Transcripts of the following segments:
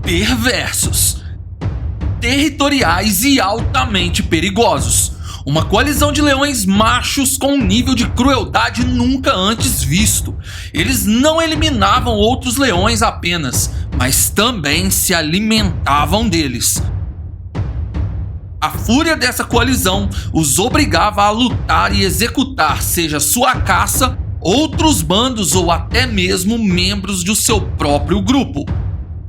perversos, territoriais e altamente perigosos. Uma coalizão de leões machos com um nível de crueldade nunca antes visto. Eles não eliminavam outros leões apenas, mas também se alimentavam deles. A fúria dessa coalizão os obrigava a lutar e executar, seja sua caça, outros bandos ou até mesmo membros do seu próprio grupo.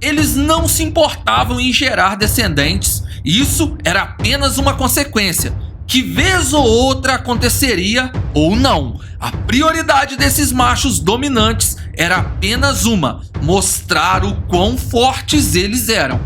Eles não se importavam em gerar descendentes, isso era apenas uma consequência, que vez ou outra aconteceria ou não. A prioridade desses machos dominantes era apenas uma: mostrar o quão fortes eles eram.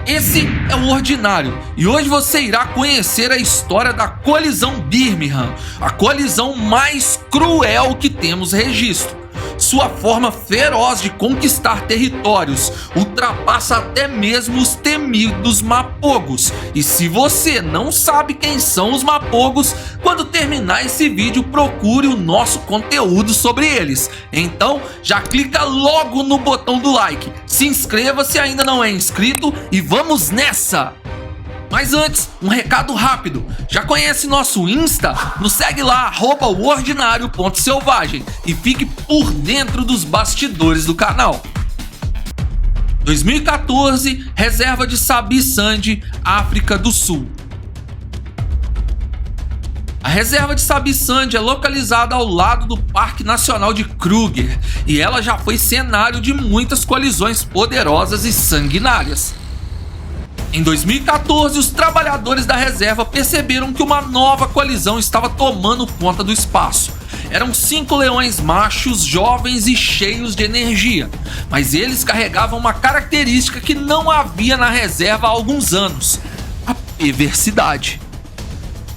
Esse é o Ordinário e hoje você irá conhecer a história da coalizão Birmingham, a coalizão mais cruel que temos registro. Sua forma feroz de conquistar territórios ultrapassa até mesmo os temidos Mapogos. E se você não sabe quem são os Mapogos, quando terminar esse vídeo procure o nosso conteúdo sobre eles. Então já clica logo no botão do like, se inscreva se ainda não é inscrito e vamos nessa! Mas antes, um recado rápido. Já conhece nosso Insta? Nos segue lá, @ordinário.selvagem e fique por dentro dos bastidores do canal. 2014, reserva de Sabi Sand, África do Sul. A reserva de Sabi Sand é localizada ao lado do Parque Nacional de Kruger e ela já foi cenário de muitas coalizões poderosas e sanguinárias. Em 2014, os trabalhadores da reserva perceberam que uma nova coalizão estava tomando conta do espaço. Eram 5 leões machos, jovens e cheios de energia, mas eles carregavam uma característica que não havia na reserva há alguns anos: a perversidade.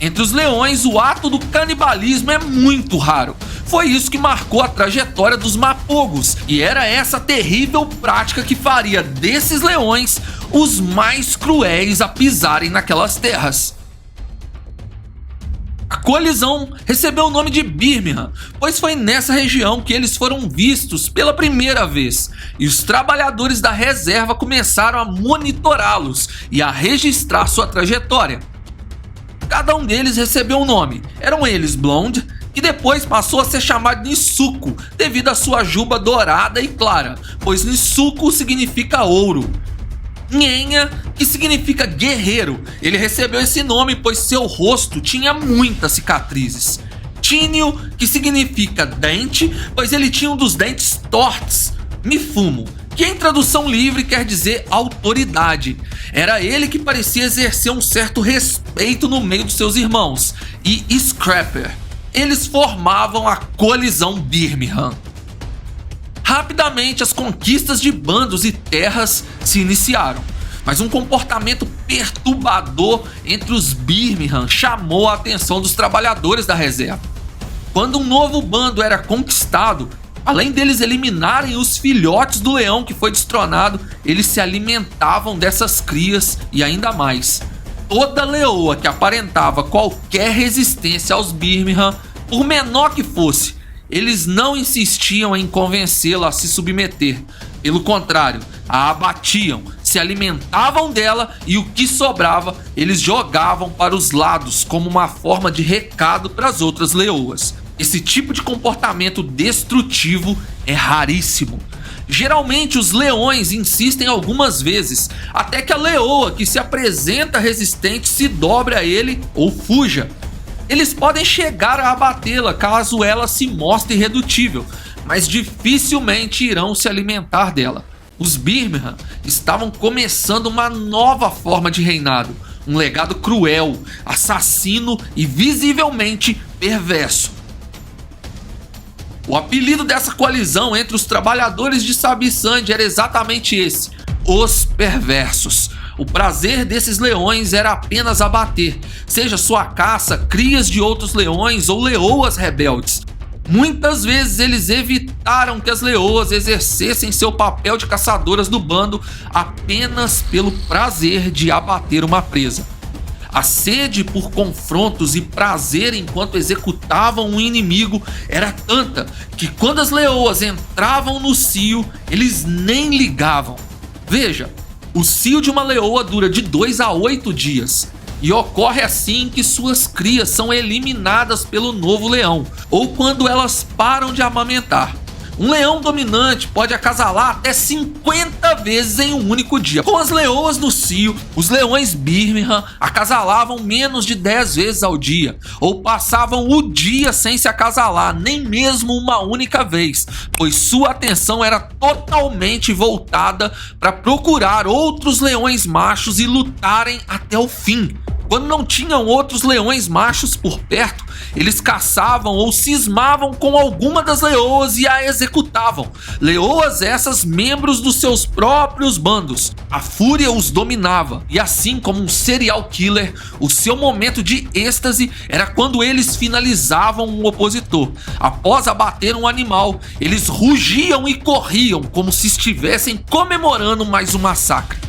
Entre os leões, o ato do canibalismo é muito raro. Foi isso que marcou a trajetória dos Mapogos, e era essa terrível prática que faria desses leões os mais cruéis a pisarem naquelas terras. A coalizão recebeu o nome de Birmingham, pois foi nessa região que eles foram vistos pela primeira vez, e os trabalhadores da reserva começaram a monitorá-los e a registrar sua trajetória. Cada um deles recebeu um nome. Eram eles Blonde, que depois passou a ser chamado Nisuko devido à sua juba dourada e clara, pois Nisuko significa ouro. Nhenha, que significa guerreiro. Ele recebeu esse nome pois seu rosto tinha muitas cicatrizes. Tínio, que significa dente, pois ele tinha um dos dentes tortos. Mifumo, que em tradução livre quer dizer autoridade. Era ele que parecia exercer um certo respeito no meio dos seus irmãos. E Scrapper. Eles formavam a coalizão Birmingham. Rapidamente as conquistas de bandos e terras se iniciaram, mas um comportamento perturbador entre os Birmingham chamou a atenção dos trabalhadores da reserva. Quando um novo bando era conquistado, além deles eliminarem os filhotes do leão que foi destronado, eles se alimentavam dessas crias e ainda mais. Toda leoa que aparentava qualquer resistência aos Birmingham, por menor que fosse, eles não insistiam em convencê-la a se submeter. Pelo contrário, a abatiam, se alimentavam dela e o que sobrava eles jogavam para os lados como uma forma de recado para as outras leoas. Esse tipo de comportamento destrutivo é raríssimo. Geralmente os leões insistem algumas vezes, até que a leoa que se apresenta resistente se dobre a ele ou fuja. Eles podem chegar a abatê-la caso ela se mostre irredutível, mas dificilmente irão se alimentar dela. Os Birmingham estavam começando uma nova forma de reinado, um legado cruel, assassino e visivelmente perverso. O apelido dessa coalizão entre os trabalhadores de Sabi Sand era exatamente esse: os perversos. O prazer desses leões era apenas abater, seja sua caça, crias de outros leões ou leoas rebeldes. Muitas vezes eles evitaram que as leoas exercessem seu papel de caçadoras do bando apenas pelo prazer de abater uma presa. A sede por confrontos e prazer enquanto executavam um inimigo era tanta que quando as leoas entravam no cio, eles nem ligavam. Veja, o cio de uma leoa dura de 2 a 8 dias. E ocorre assim que suas crias são eliminadas pelo novo leão, ou quando elas param de amamentar. Um leão dominante pode acasalar até 50 vezes em um único dia. Com as leoas do cio, os leões Birmingham acasalavam menos de 10 vezes ao dia, ou passavam o dia sem se acasalar, nem mesmo uma única vez, pois sua atenção era totalmente voltada para procurar outros leões machos e lutarem até o fim. Quando não tinham outros leões machos por perto, eles caçavam ou cismavam com alguma das leoas e a executavam. Leoas essas membros dos seus próprios bandos. A fúria os dominava, e assim como um serial killer, o seu momento de êxtase era quando eles finalizavam um opositor. Após abater um animal, eles rugiam e corriam como se estivessem comemorando mais um massacre.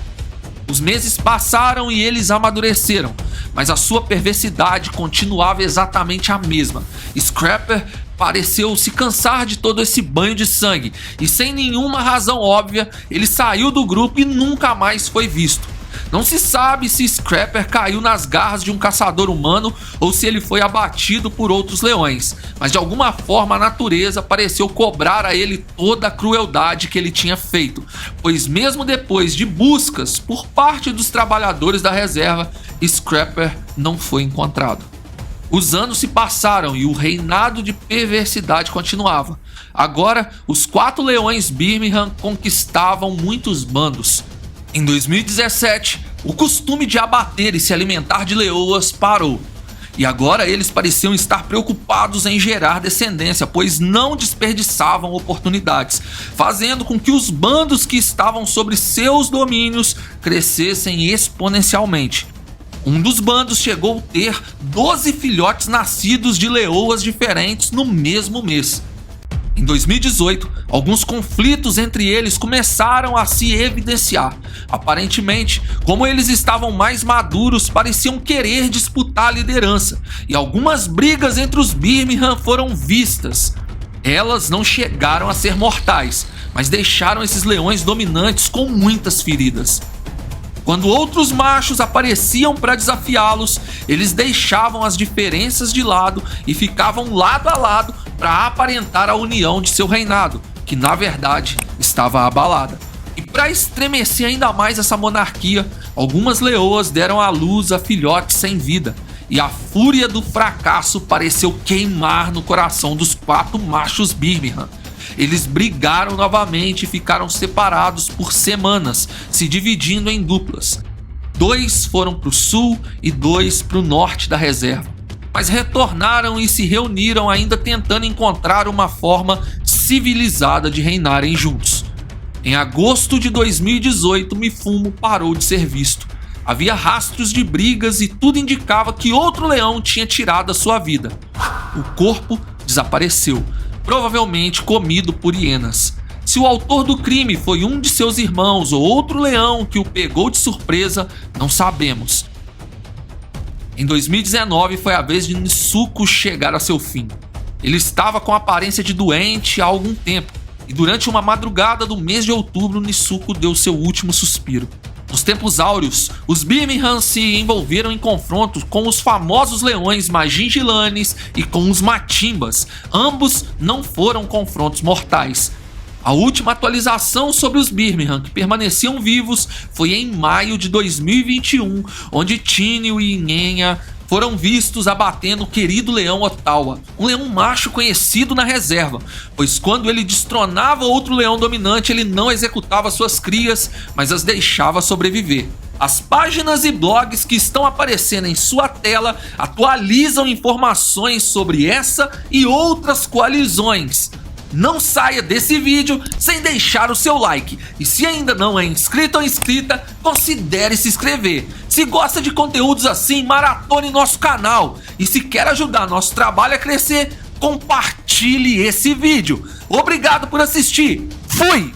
Os meses passaram e eles amadureceram, mas a sua perversidade continuava exatamente a mesma. Scrapper pareceu se cansar de todo esse banho de sangue e, sem nenhuma razão óbvia, ele saiu do grupo e nunca mais foi visto. Não se sabe se Scrapper caiu nas garras de um caçador humano ou se ele foi abatido por outros leões, mas de alguma forma a natureza pareceu cobrar a ele toda a crueldade que ele tinha feito, pois mesmo depois de buscas por parte dos trabalhadores da reserva, Scrapper não foi encontrado. Os anos se passaram e o reinado de perversidade continuava. Agora, os 4 leões Birmingham conquistavam muitos bandos. Em 2017, o costume de abater e se alimentar de leoas parou. E agora eles pareciam estar preocupados em gerar descendência, pois não desperdiçavam oportunidades, fazendo com que os bandos que estavam sobre seus domínios crescessem exponencialmente. Um dos bandos chegou a ter 12 filhotes nascidos de leoas diferentes no mesmo mês. Em 2018, alguns conflitos entre eles começaram a se evidenciar. Aparentemente, como eles estavam mais maduros, pareciam querer disputar a liderança, e algumas brigas entre os Birmingham foram vistas. Elas não chegaram a ser mortais, mas deixaram esses leões dominantes com muitas feridas. Quando outros machos apareciam para desafiá-los, eles deixavam as diferenças de lado e ficavam lado a lado para aparentar a união de seu reinado, que na verdade estava abalada. E para estremecer ainda mais essa monarquia, algumas leoas deram à luz a filhotes sem vida, e a fúria do fracasso pareceu queimar no coração dos 4 machos Birmingham. Eles brigaram novamente e ficaram separados por semanas, se dividindo em duplas. 2 foram para o sul e 2 para o norte da reserva, mas retornaram e se reuniram, ainda tentando encontrar uma forma civilizada de reinarem juntos. Em agosto de 2018, Mifumo parou de ser visto. Havia rastros de brigas e tudo indicava que outro leão tinha tirado a sua vida. O corpo desapareceu, provavelmente comido por hienas. Se o autor do crime foi um de seus irmãos ou outro leão que o pegou de surpresa, não sabemos. Em 2019 foi a vez de Nisuko chegar a seu fim. Ele estava com aparência de doente há algum tempo, e durante uma madrugada do mês de outubro, Nisuko deu seu último suspiro. Nos tempos áureos, os Birmingham se envolveram em confrontos com os famosos leões Majingilanes e com os Matimbas. Ambos não foram confrontos mortais. A última atualização sobre os Birmingham que permaneciam vivos foi em maio de 2021, onde Tínio e Nhenha foram vistos abatendo o querido leão Ottawa, um leão macho conhecido na reserva, pois quando ele destronava outro leão dominante, ele não executava suas crias, mas as deixava sobreviver. As páginas e blogs que estão aparecendo em sua tela atualizam informações sobre essa e outras coalizões. Não saia desse vídeo sem deixar o seu like, e se ainda não é inscrito ou inscrita, considere se inscrever. Se gosta de conteúdos assim, maratone nosso canal, e se quer ajudar nosso trabalho a crescer, compartilhe esse vídeo. Obrigado por assistir, fui!